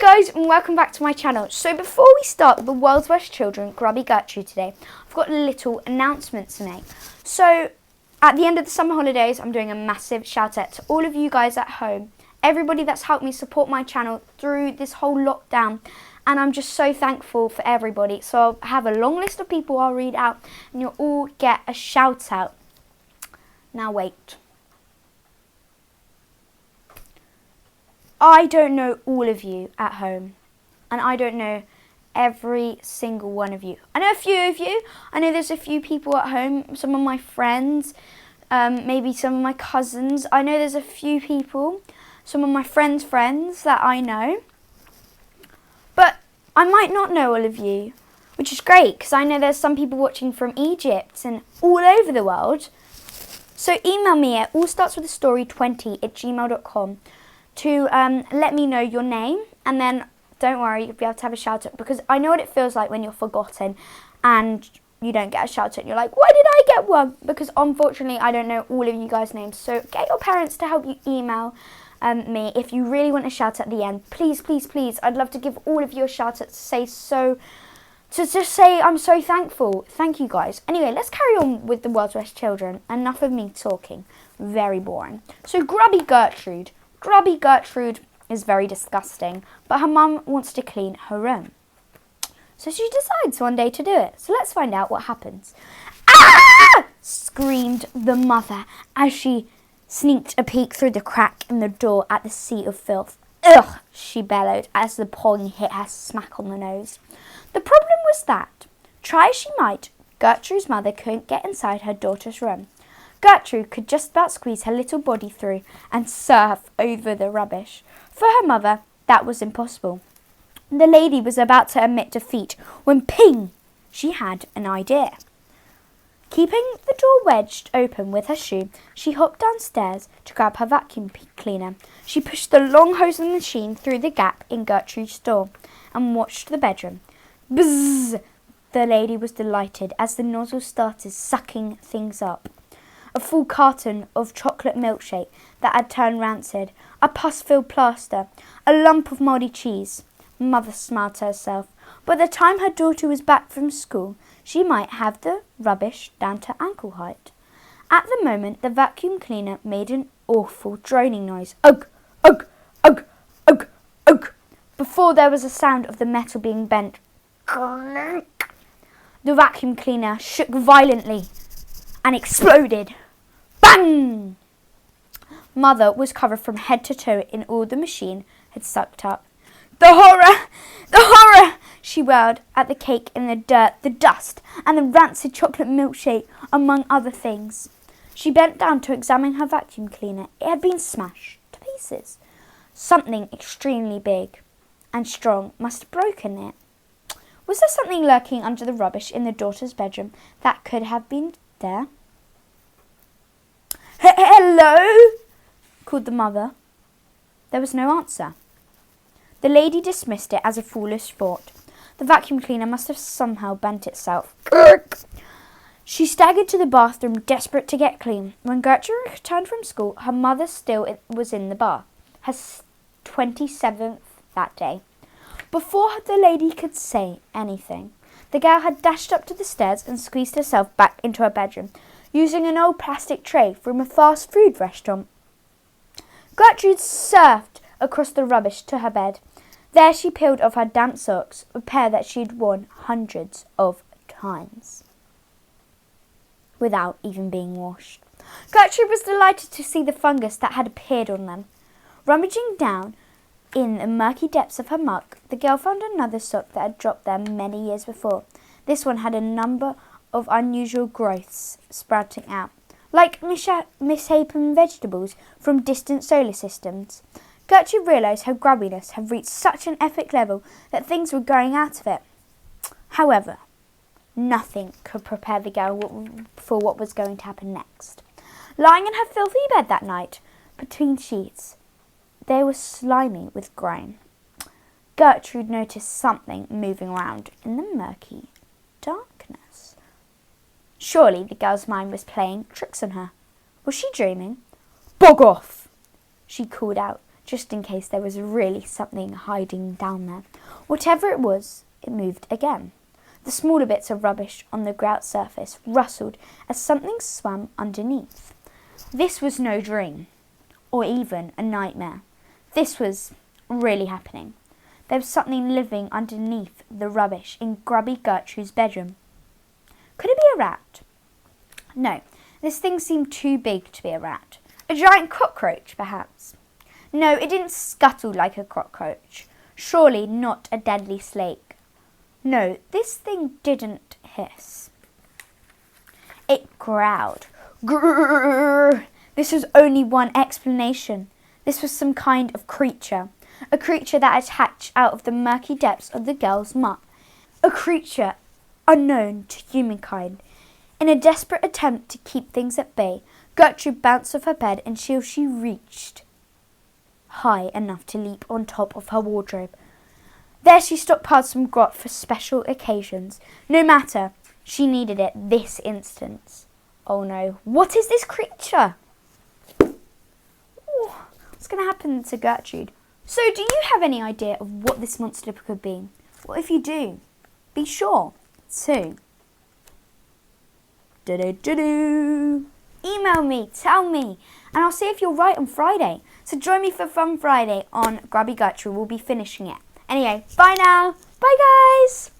guys, and welcome back to my channel. So before we start the world's worst children, Grubby Gertrude today, I've got a little announcement to make. So at the end of the summer holidays, I'm doing a massive shout out to all of you guys at home, everybody that's helped me support my channel through this whole lockdown, and I'm just so thankful for everybody. So I have a long list of people I'll read out, and you'll all get a shout out. Now wait. I don't know all of you at home, and I don't know every single one of you. I know a few of you. I know there's a few people at home, some of my friends, maybe some of my cousins. I know there's a few people, some of my friends' friends that I know. But I might not know all of you, which is great, because I know there's some people watching from Egypt and all over the world. So email me at allstartswithastory20@gmail.com to let me know your name, and then don't worry, you'll be able to have a shout out, because I know what it feels like when you're forgotten and you don't get a shout out and you're like, why did I get one? Because unfortunately I don't know all of you guys' names. So get your parents to help you email me if you really want a shout out at the end. Please, please, please, I'd love to give all of you a shout out to just say I'm so thankful. Thank you guys. Anyway, let's carry on with the world's worst children. Enough of me talking. Very boring. So Grubby Gertrude. Grubby Gertrude is very disgusting, but her mum wants to clean her room. So she decides one day to do it. So let's find out what happens. Ah! Screamed the mother as she sneaked a peek through the crack in the door at the sea of filth. Ugh, she bellowed as the pong hit her smack on the nose. The problem was that, try as she might, Gertrude's mother couldn't get inside her daughter's room. Gertrude could just about squeeze her little body through and surf over the rubbish. For her mother, that was impossible. The lady was about to admit defeat when ping! She had an idea. Keeping the door wedged open with her shoe, she hopped downstairs to grab her vacuum cleaner. She pushed the long hose of the machine through the gap in Gertrude's door and watched the bedroom. Bzzz! The lady was delighted as the nozzle started sucking things up. A full carton of chocolate milkshake that had turned rancid, a pus-filled plaster, a lump of mouldy cheese. Mother smiled to herself. By the time her daughter was back from school, she might have the rubbish down to ankle height. At the moment, the vacuum cleaner made an awful droning noise. Ugh, ugh, ugh, ugh, ugh, before there was a sound of the metal being bent. The vacuum cleaner shook violently and exploded. Bang! Mother was covered from head to toe in all the machine had sucked up. The horror! The horror! She wailed at the cake in the dirt, the dust, and the rancid chocolate milkshake, among other things. She bent down to examine her vacuum cleaner. It had been smashed to pieces. Something extremely big and strong must have broken it. Was there something lurking under the rubbish in the daughter's bedroom that could have been there? Hello? Called the mother. There was no answer. The lady dismissed it as a foolish thought. The vacuum cleaner must have somehow bent itself. She staggered to the bathroom, desperate to get clean. When Gertrude returned from school, her mother still was in the bath, her 27th that day. Before the lady could say anything, the girl had dashed up to the stairs and squeezed herself back into her bedroom, using an old plastic tray from a fast food restaurant. Gertrude surfed across the rubbish to her bed. There she peeled off her damp socks, a pair that she'd worn hundreds of times, without even being washed. Gertrude was delighted to see the fungus that had appeared on them. Rummaging down in the murky depths of her muck, the girl found another sock that had dropped there many years before. This one had a number of unusual growths sprouting out, like misshapen vegetables from distant solar systems. Gertrude realised her grubbiness had reached such an epic level that things were going out of it. However, nothing could prepare the girl for what was going to happen next. Lying in her filthy bed that night, between sheets, they were slimy with grime. Gertrude noticed something moving around in the murky darkness. Surely the girl's mind was playing tricks on her. Was she dreaming? Bog off! She called out, just in case there was really something hiding down there. Whatever it was, it moved again. The smaller bits of rubbish on the grout surface rustled as something swam underneath. This was no dream, or even a nightmare. This was really happening. There was something living underneath the rubbish in Grubby Gertrude's bedroom. Could it be a rat? No, this thing seemed too big to be a rat. A giant cockroach, perhaps. No, it didn't scuttle like a cockroach. Surely not a deadly snake. No, this thing didn't hiss. It growled. Grrr! This was only one explanation. This was some kind of creature. A creature that had hatched out of the murky depths of the girl's mutt. A creature unknown to humankind. In a desperate attempt to keep things at bay, Gertrude bounced off her bed until she reached high enough to leap on top of her wardrobe. There she stockpiled some grot for special occasions. No matter, she needed it this instant. Oh no, what is this creature? Ooh, what's going to happen to Gertrude? So do you have any idea of what this monster could be? Well, if you do, be sure to email me, tell me, and I'll see if you're right on Friday. So join me for Fun Friday on Grubby Gertrude. We'll be finishing it. Anyway, bye now. Bye, guys.